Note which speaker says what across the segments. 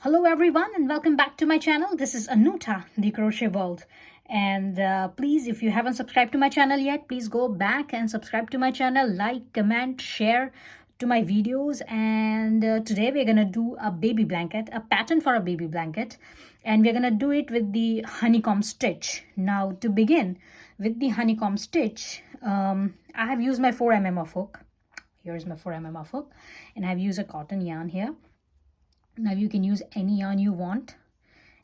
Speaker 1: Hello everyone and welcome back to my channel. This is Anuta, the Crochet World. And please, if you haven't subscribed to my channel yet, please go back and subscribe to my channel, like, comment, share to my videos. And today we're going to do a baby blanket, a pattern for a baby blanket. And we're going to do it with the honeycomb stitch. Now to begin with the honeycomb stitch, I have used my 4 mm of hook. Here's my 4 mm of hook. And I've used a cotton yarn here. Now you can use any yarn you want,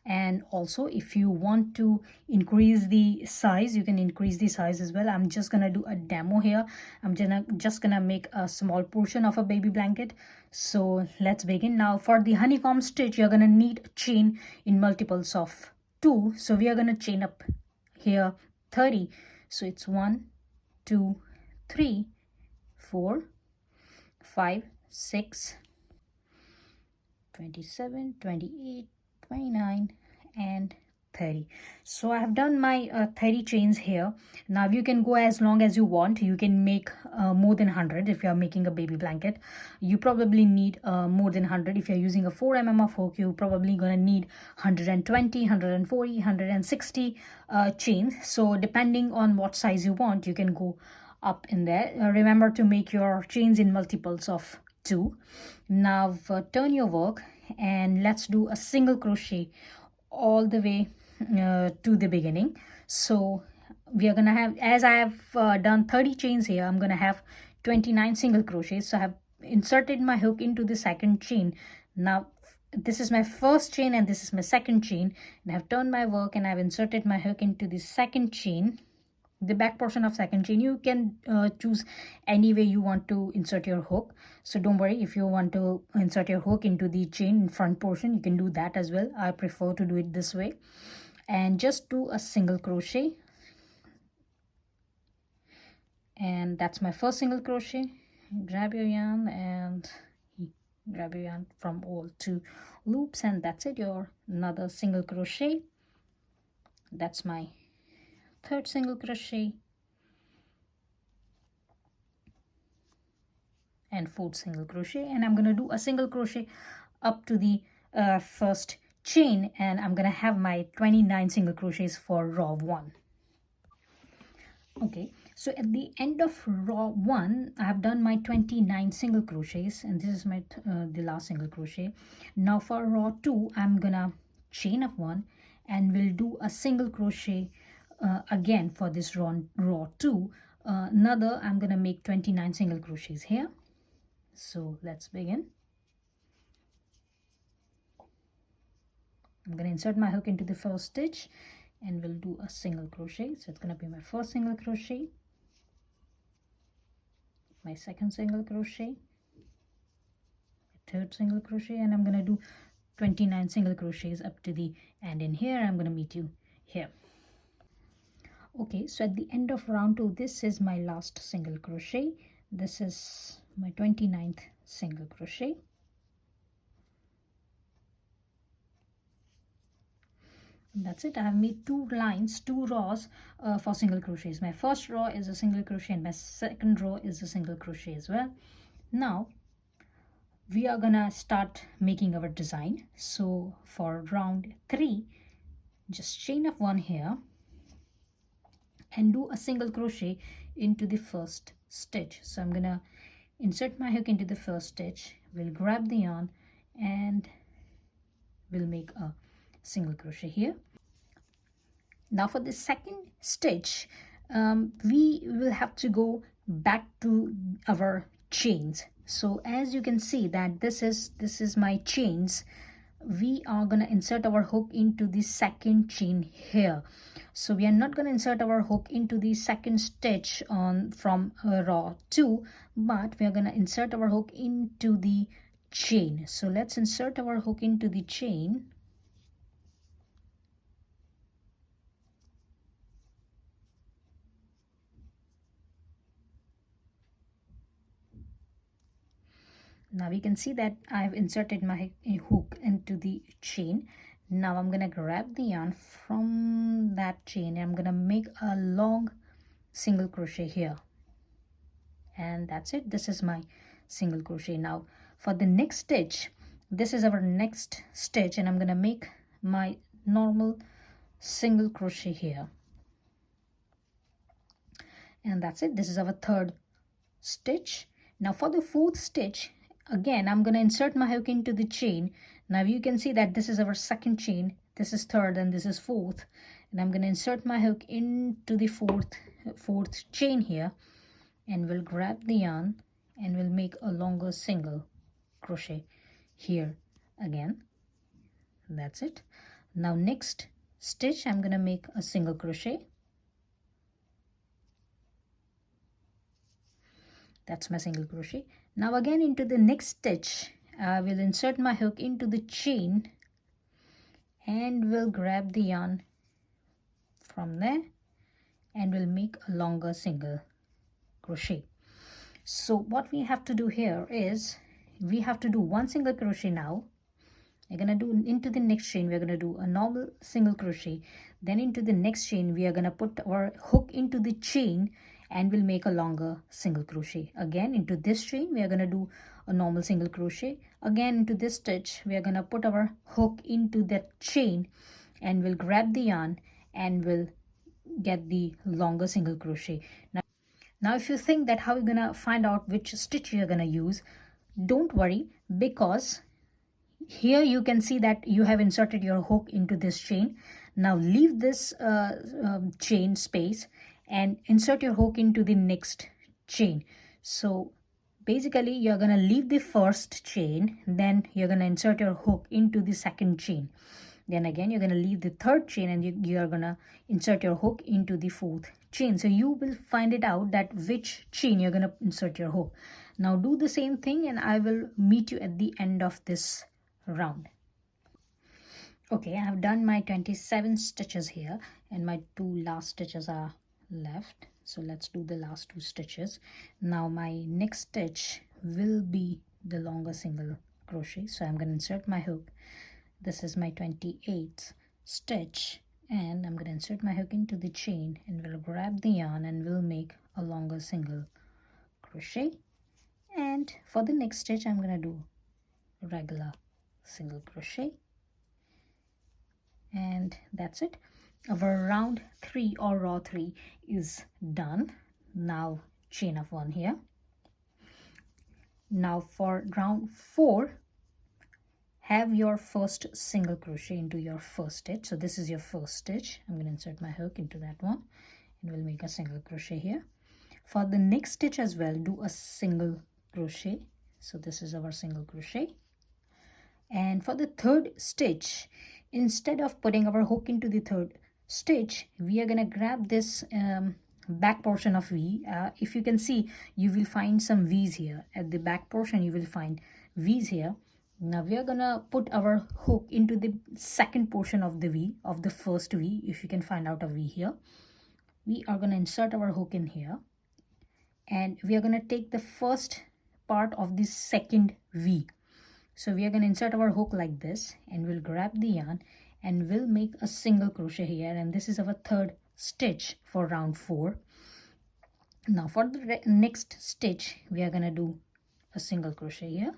Speaker 1: and also if you want to increase the size, you can increase the size as well. I'm just gonna do a demo here. I'm just gonna make a small portion of a baby blanket. So let's begin. Now for the honeycomb stitch, you're gonna need a chain in multiples of 2. So we are gonna chain up here 30. So it's 1 2 3 4 5 6 27 28 29 and 30. So I have done my 30 chains here. Now you can go as long as you want. You can make more than 100 if you are making a baby blanket. You probably need more than 100. If you're using a 4 mm of hook, you're probably gonna need 120 140 160 chains. So depending on what size you want, you can go up in there. Remember to make your chains in multiples of 2. Now turn your work and let's do a single crochet all the way to the beginning. So we are gonna have, as I have done 30 chains here, I'm gonna have 29 single crochets. So I have inserted my hook into the second chain. Now this is my first chain and this is my second chain, and I've turned my work and I've inserted my hook into the second chain, the back portion of second chain. You can choose any way you want to insert your hook. So don't worry, if you want to insert your hook into the chain in front portion, you can do that as well. I prefer to do it this way. And just do a single crochet, and that's my first single crochet. Grab your yarn and grab your yarn from all 2 loops, and that's it, your another single crochet. That's my third single crochet and fourth single crochet, and I'm going to do a single crochet up to the first chain, and I'm going to have my 29 single crochets for row 1. Okay, so at the end of row 1, I have done my 29 single crochets, and this is my the last single crochet. Now for row 2, I'm gonna chain up 1 and we'll do a single crochet again for this row 2. Another, I'm gonna make 29 single crochets here. So let's begin. I'm gonna insert my hook into the first stitch and we'll do a single crochet. So it's gonna be my first single crochet, my second single crochet, third single crochet, and I'm gonna do 29 single crochets up to the end. In here I'm gonna meet you here. Okay, so at the end of round 2, this is my last single crochet. This is my 29th single crochet. And that's it. I have made 2 lines, 2 rows for single crochets. My first row is a single crochet and my second row is a single crochet as well. Now we are gonna start making our design. So for round 3, just chain up 1 here and do a single crochet into the first stitch. So I'm gonna insert my hook into the first stitch, we'll grab the yarn and we'll make a single crochet here. Now for the second stitch, we will have to go back to our chains. So as you can see that this is my chains. We are going to insert our hook into the second chain here. So we are not going to insert our hook into the second stitch from row 2, but we are going to insert our hook into the chain. So let's insert our hook into the chain. Now we can see that I've inserted my hook into the chain. Now I'm gonna grab the yarn from that chain and I'm gonna make a long single crochet here, and that's it. This is my single crochet. Now for the next stitch, this is our next stitch, and I'm going to make my normal single crochet here, and that's it. This is our third stitch. Now for the fourth stitch, again I'm going to insert my hook into the chain. Now you can see that this is our second chain, this is third, and this is fourth, and I'm going to insert my hook into the fourth chain here, and we'll grab the yarn and we'll make a longer single crochet here again. That's it. Now next stitch I'm going to make a single crochet. That's my single crochet. Now again into the next stitch I will insert my hook into the chain and we'll grab the yarn from there and we'll make a longer single crochet. So what we have to do here is we have to do one single crochet. Now we're going to do into the next chain, we're going to do a normal single crochet, then into the next chain we are going to put our hook into the chain and we'll make a longer single crochet. Again into this chain we are going to do a normal single crochet. Again into this stitch we are going to put our hook into that chain and we'll grab the yarn and we'll get the longer single crochet. Now if you think that how you're going to find out which stitch you're going to use, don't worry, because here you can see that you have inserted your hook into this chain. Now leave this chain space and insert your hook into the next chain. So basically you're going to leave the first chain, then you're going to insert your hook into the second chain, then again you're going to leave the third chain and you are going to insert your hook into the fourth chain. So you will find it out that which chain you're going to insert your hook. Now do the same thing and I will meet you at the end of this round. Okay, I have done my 27 stitches here and my two last stitches are left. So let's do the last two stitches. Now my next stitch will be the longer single crochet. So I'm going to insert my hook. This is my 28th stitch and I'm going to insert my hook into the chain and we'll grab the yarn and we'll make a longer single crochet. And for the next stitch I'm going to do a regular single crochet, and that's it. Our round 3 or row 3 is done. Now chain of 1 here. Now for round 4, have your first single crochet into your first stitch. So this is your first stitch. I'm going to insert my hook into that one and we'll make a single crochet here. For the next stitch as well, do a single crochet. So this is our single crochet. And for the third stitch, instead of putting our hook into the third stitch, we are going to grab this back portion of V. If you can see, you will find some V's here. At the back portion, you will find V's here. Now we are going to put our hook into the second portion of the V, of the first V. If you can find out a V here, we are going to insert our hook in here. And we are going to take the first part of the second V. So we are going to insert our hook like this and we'll grab the yarn and we'll make a single crochet here, and this is our third stitch for round 4. Now for the next stitch we are going to do a single crochet here.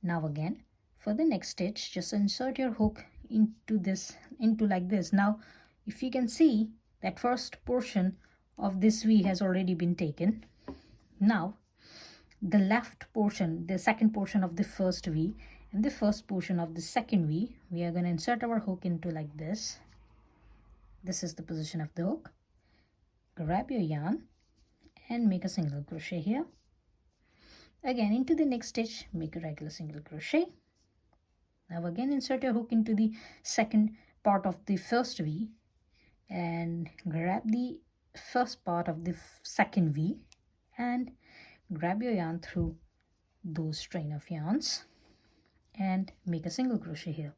Speaker 1: Now again for the next stitch, just insert your hook into like this. Now if you can see, that first portion of this V has already been taken. Now the left portion, the second portion of the first V and the first portion of the second V, we are going to insert our hook into like this. This is the position of the hook. Grab your yarn and make a single crochet here. Again into the next stitch, make a regular single crochet. Now again insert your hook into the second part of the first V and grab the first part of the second V and grab your yarn through those strain of yarns and make a single crochet here.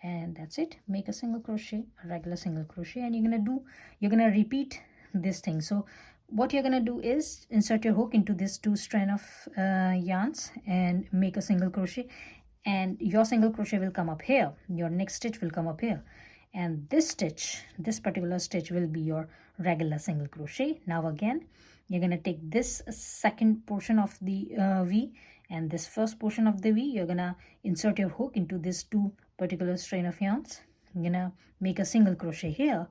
Speaker 1: And that's it. Make a single crochet, a regular single crochet, and you're gonna repeat this thing. So what you're gonna do is insert your hook into this two strand of yarns and make a single crochet, and your single crochet will come up here. Your next stitch will come up here, and this stitch, this particular stitch, will be your regular single crochet. Now again you're going to take this second portion of the V And this first portion of the V, you're gonna insert your hook into this two particular strain of yarns. I'm gonna make a single crochet here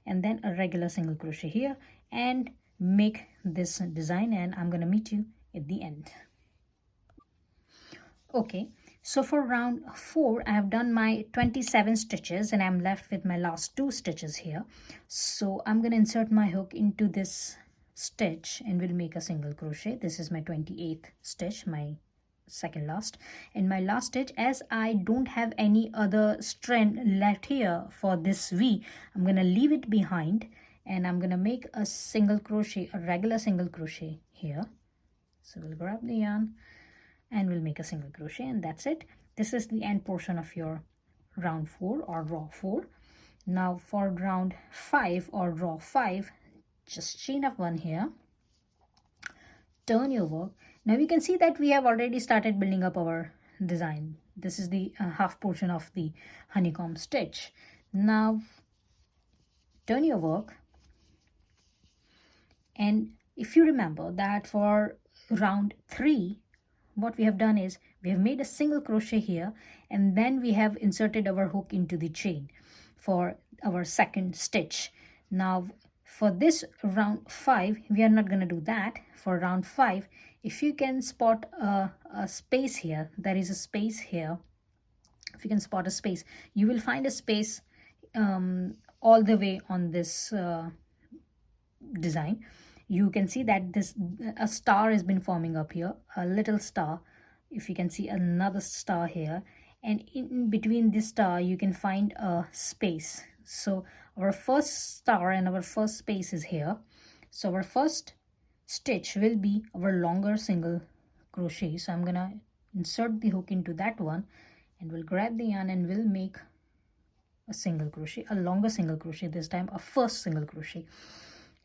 Speaker 1: and then a regular single crochet here and make this design, and I'm gonna meet you at the end. Okay, so for round 4 I have done my 27 stitches and I'm left with my last 2 stitches here. So I'm going to insert my hook into this stitch and we'll make a single crochet. This is my 28th stitch, my second last, and my last stitch. As I don't have any other strand left here for this V, I'm going to leave it behind and I'm going to make a single crochet, a regular single crochet here. So we'll grab the yarn and we'll make a single crochet, and that's it. This is the end portion of your round 4 or row 4. Now for round 5 or row 5, just chain up 1 here, turn your work. Now you can see that we have already started building up our design. This is the half portion of the honeycomb stitch. Now turn your work, and if you remember that for round 3, what we have done is we have made a single crochet here and then we have inserted our hook into the chain for our second stitch. Now for this round 5, we are not going to do that. For round 5, if you can spot a space here, there is a space here. If you can spot a space, you will find a space all the way on this design. You can see that a star has been forming up here, a little star. If you can see another star here, and in between this star you can find a space. So our first star and our first space is here. So our first stitch will be our longer single crochet. So I'm gonna insert the hook into that one and we'll grab the yarn and we'll make a single crochet, a longer single crochet, this time a first single crochet.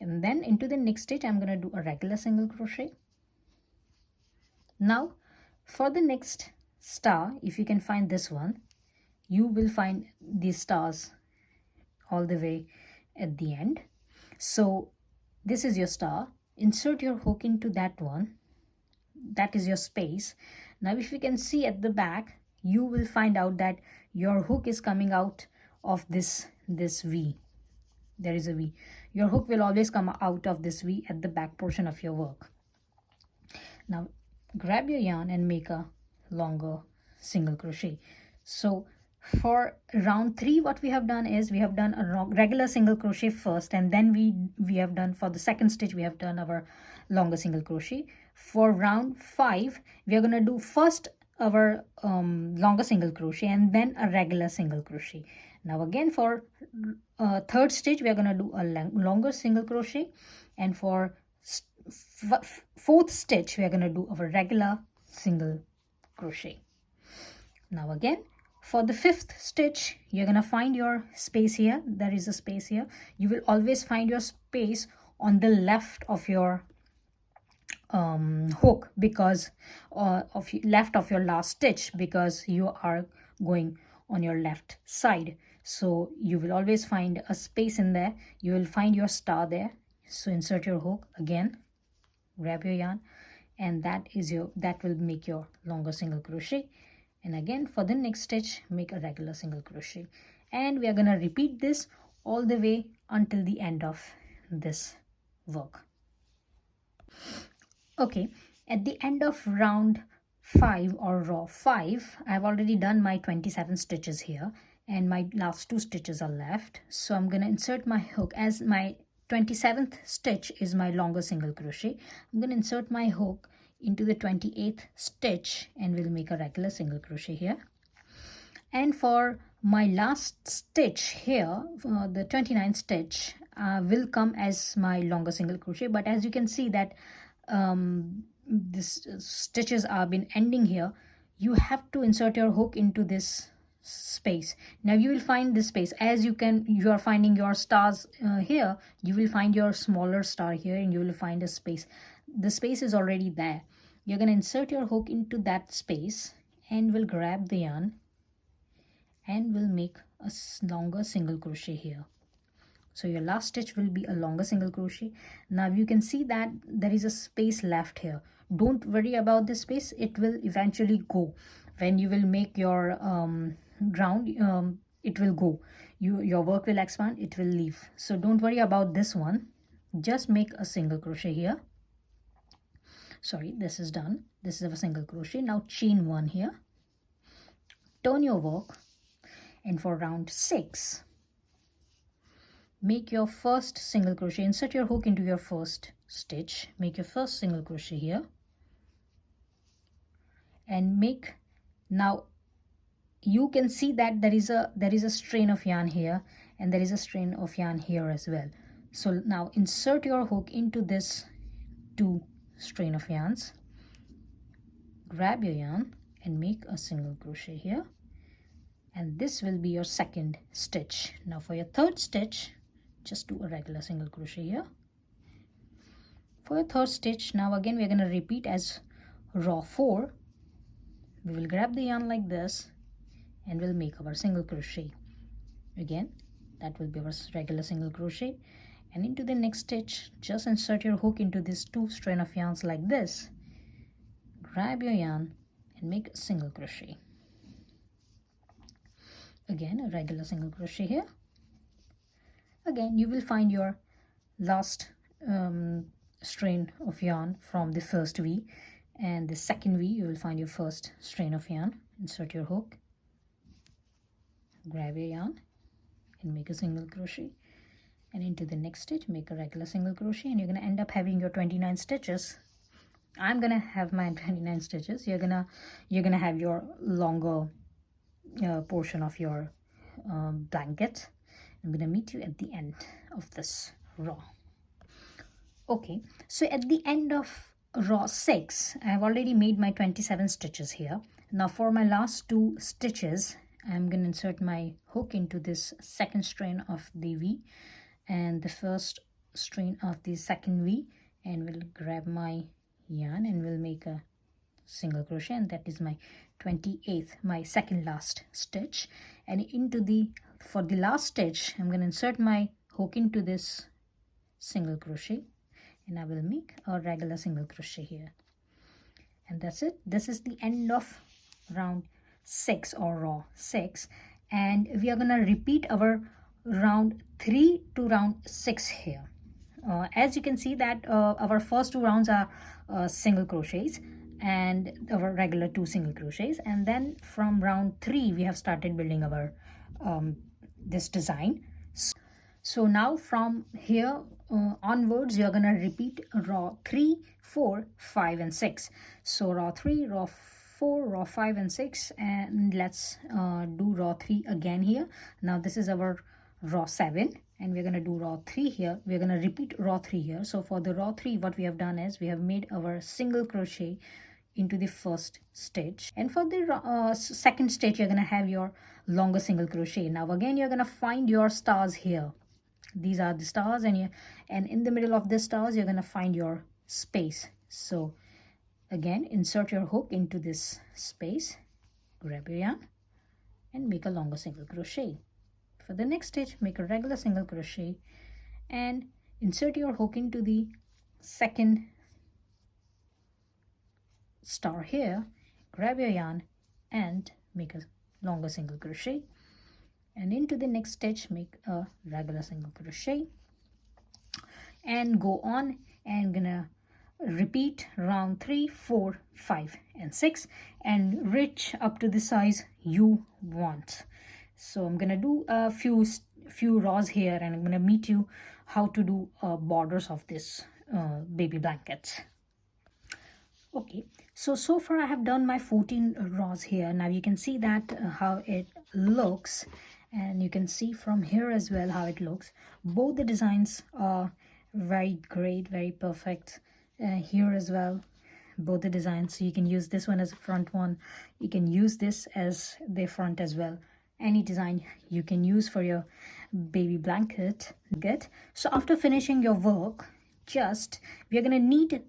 Speaker 1: And then into the next stitch I'm going to do a regular single crochet. Now for the next star, if you can find this one, you will find these stars all the way at the end. So this is your star. Insert your hook into that one. That is your space. Now if you can see at the back, you will find out that your hook is coming out of this V. There is a V. Your hook will always come out of this V at the back portion of your work. Now grab your yarn and make a longer single crochet. So for round 3, what we have done is we have done a regular single crochet first, and then we have done, for the second stitch we have done our longer single crochet. For round 5, we are going to do first our longer single crochet and then a regular single crochet. Now again for third stitch we are going to do a longer single crochet, and for fourth stitch we are going to do our regular single crochet. Now again for the 5th stitch you're going to find your space here. There is a space here. You will always find your space on the left of your hook, because left of your last stitch, because you are going on your left side. So you will always find a space in there. You will find your star there. So insert your hook again, grab your yarn, and that will make your longer single crochet. And again for the next stitch make a regular single crochet, and we are going to repeat this all the way until the end of this work. Okay, at the end of round 5 or row 5, I've already done my 27 stitches here and my last 2 stitches are left. So I'm going to insert my hook, as my 27th stitch is my longer single crochet. I'm going to insert my hook into the 28th stitch and we'll make a regular single crochet here. And for my last stitch here, the 29th stitch will come as my longer single crochet, but as you can see that this stitches are been ending here, you have to insert your hook into this space. Now you will find this space, as you are finding your stars here, you will find your smaller star here and you will find a space. The space is already there. You're going to insert your hook into that space and we'll grab the yarn and we'll make a longer single crochet here. So your last stitch will be a longer single crochet. Now you can see that there is a space left here. Don't worry about this space, it will eventually go. When you will make your round, it will go, your work will expand, it will leave. So don't worry about this one. Just make a single crochet here. Sorry, this is done. This is a single crochet. Now chain 1 here, turn your work, and for round 6 make your first single crochet. Insert your hook into your first stitch, make your first single crochet here, and make, now you can see that there is a strain of yarn here, and there is a strain of yarn here as well. So now insert your hook into this 2 strain of yarns, grab your yarn and make a single crochet here, and this will be your second stitch. Now for your third stitch, just do a regular single crochet here. For your third stitch, now again we're going to repeat as row 4. We will grab the yarn like this and we'll make our single crochet. Again, that will be our regular single crochet, and into the next stitch just insert your hook into this 2 strain of yarns like this, grab your yarn and make a single crochet. Again, a regular single crochet here. Again, you will find your last strain of yarn from the first V, and the second V you will find your first strain of yarn. Insert your hook, grab your yarn and make a single crochet, and into the next stitch make a regular single crochet, and you're going to end up having your 29 stitches. I'm gonna have my 29 stitches. You're gonna have your longer portion of your blanket. I'm gonna meet you at the end of this row. Okay, so at the end of row 6 I have already made my 27 stitches here. Now for my last 2 stitches I'm gonna insert my hook into this second strain of the V and the first strain of the second V, and we'll grab my yarn and we'll make a single crochet, and that is my 28th, my second last stitch. And into the, for the last stitch I'm going to insert my hook into this single crochet, and I will make a regular single crochet here, and that's it. This is the end of round 6 or row 6, and we are going to repeat our round 3 to round 6 here. As you can see that our first 2 rounds are single crochets and our regular 2 single crochets, and then from round 3 we have started building our this design. So now from here onwards you're gonna repeat row 3, 4, 5 and 6. So row 3, row 4, row 5 and 6, and let's do row 3 again here. Now this is our row 7 and we're going to do row 3 here. We're going to repeat row 3 here. So for the row 3 what we have done is we have made our single crochet into the first stitch, and for the second stitch you're going to have your longer single crochet. Now again you're going to find your stars here. These are the stars, and in the middle of the stars you're going to find your space. So again insert your hook into this space, grab your yarn and make a longer single crochet. For the next stitch make a regular single crochet and insert your hook into the second star here, grab your yarn and make a longer single crochet, and into the next stitch make a regular single crochet, and go on and gonna repeat round 3, 4, 5 and 6 and reach up to the size you want. So I'm gonna do a few rows here, and I'm gonna meet you how to do borders of this baby blankets. Okay, so far I have done my 14 rows here. Now you can see that how it looks, and you can see from here as well how it looks. Both the designs are very great, very perfect. Here as well, both the designs. So you can use this one as a front one, you can use this as the front as well. Any design you can use for your baby blanket. Good. So after finishing your work, just we are going to need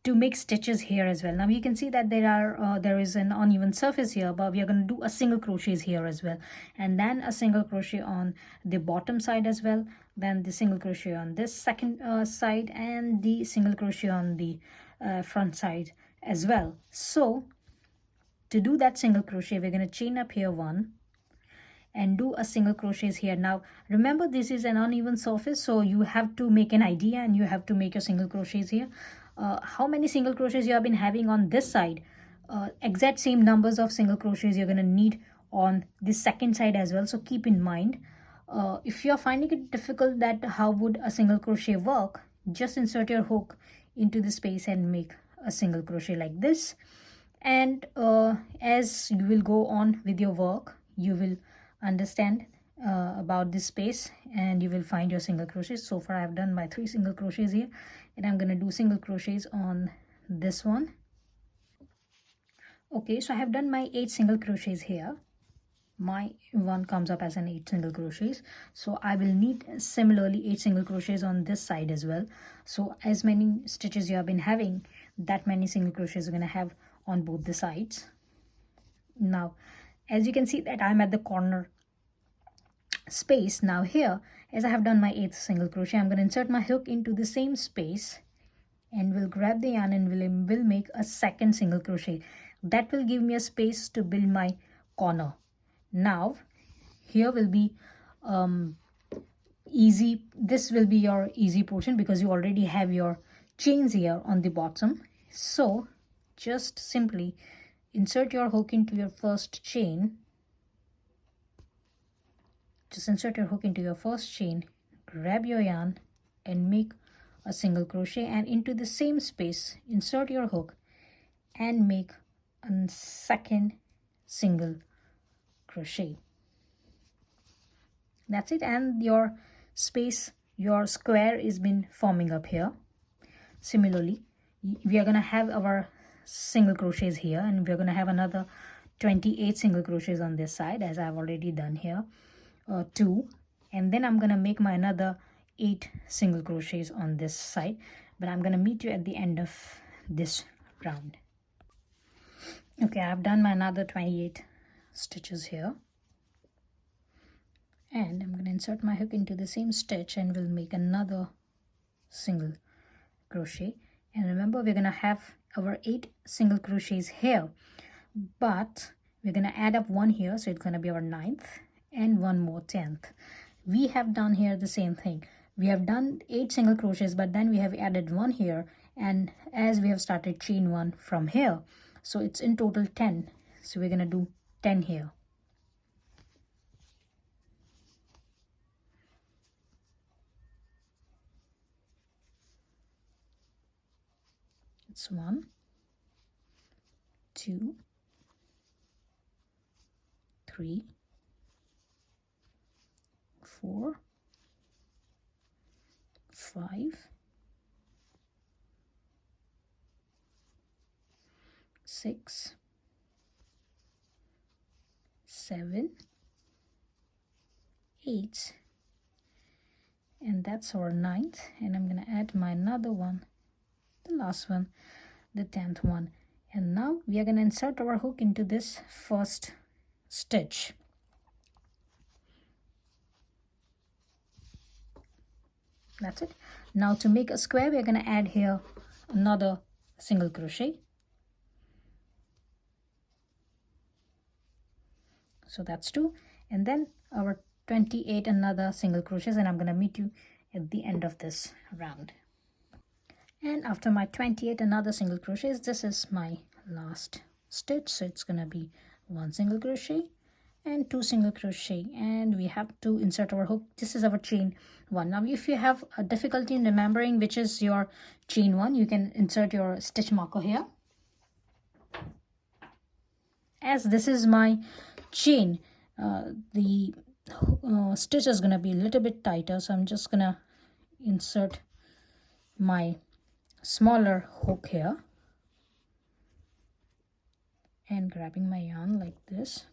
Speaker 1: to make stitches here as well. Now you can see that there is an uneven surface here, but we are going to do a single crochets here as well, and then a single crochet on the bottom side as well, then the single crochet on this second side, and the single crochet on the front side as well. So to do that single crochet, we're going to chain up here one and do a single crochets here. Now remember, this is an uneven surface, so you have to make an idea and you have to make your single crochets here. How many single crochets you have been having on this side, exact same numbers of single crochets you're going to need on this second side as well. So keep in mind, if you're finding it difficult that how would a single crochet work, just insert your hook into the space and make a single crochet like this. And as you will go on with your work, you will understand about this space and you will find your single crochets. So far I've done my 3 single crochets here, and I'm going to do single crochets on this one. Okay, so I have done my 8 single crochets here. My one comes up as an 8 single crochets, so I will need similarly 8 single crochets on this side as well. So as many stitches you have been having, that many single crochets you're going to have on both the sides. Now as you can see that I'm at the corner space. Now here, as I have done my 8th single crochet, I'm going to insert my hook into the same space and will grab the yarn and will make a second single crochet. That will give me a space to build my corner. Now here will be easy, this will be your easy portion because you already have your chains here on the bottom. So just simply insert your hook into your first chain. Just insert your hook into your first chain, grab your yarn and make a single crochet, and into the same space insert your hook and make a second single crochet. That's it, and your space, your square is been forming up here. Similarly, we are going to have our single crochets here, and we're going to have another 28 single crochets on this side, as I've already done here. 2, and then I'm gonna make my another 8 single crochets on this side, but I'm gonna meet you at the end of this round. Okay, I've done my another 28 stitches here, and I'm gonna insert my hook into the same stitch and we'll make another single crochet. And remember, we're gonna have our 8 single crochets here, but we're gonna add up one here, so it's gonna be our 9th and one more 10th. We have done here the same thing. We have done 8 single crochets, but then we have added one here, and as we have started chain 1 from here, so it's in total 10. So we're gonna do 10 here. It's 1, 2, 3, 4, 5, 6, 7, 8, and that's our 9th, and I'm gonna add my another one, the last one, the 10th one. And now we are gonna insert our hook into this first stitch. That's it. Now to make a square, we're going to add here another single crochet. So that's 2, and then our 28 another single crochets, and I'm going to meet you at the end of this round. And after my 28 another single crochets, this is my last stitch. So it's going to be 1 single crochet and 2 single crochet, and we have to insert our hook. This is our chain 1. Now if you have a difficulty in remembering which is your chain 1, you can insert your stitch marker here. As this is my chain, the stitch is going to be a little bit tighter, so I'm just going to insert my smaller hook here and grabbing my yarn like this.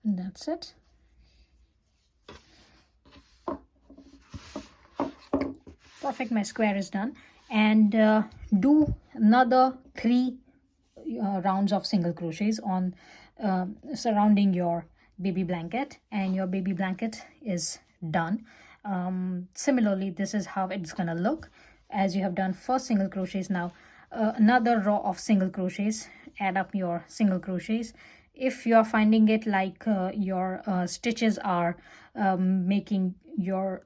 Speaker 1: And that's it. Perfect, my square is done. And do another 3 rounds of single crochets on surrounding your baby blanket, and your baby blanket is done. Similarly, this is how it's gonna look as you have done first single crochets. Now another row of single crochets, add up your single crochets. If you are finding it like your stitches are making your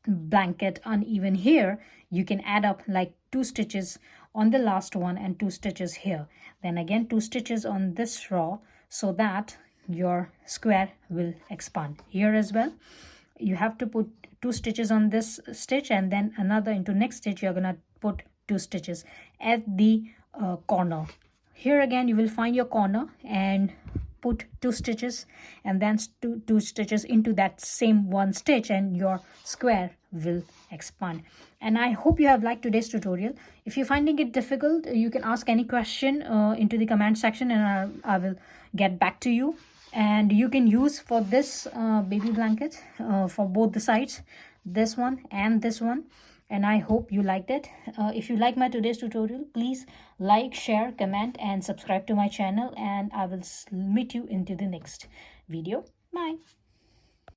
Speaker 1: blanket uneven here, you can add up like 2 stitches on the last one and 2 stitches here, then again 2 stitches on this row, so that your square will expand. Here as well, you have to put 2 stitches on this stitch, and then another into next stitch you're gonna put 2 stitches at the corner. Here again you will find your corner and put 2 stitches, and then two stitches into that same one stitch, and your square will expand. And I hope you have liked today's tutorial. If you're finding it difficult, you can ask any question into the comment section, and I will get back to you. And you can use for this baby blanket for both the sides, this one and this one. And I hope you liked it. If you like my today's tutorial, please like, share, comment, and subscribe to my channel. And I will meet you into the next video. Bye.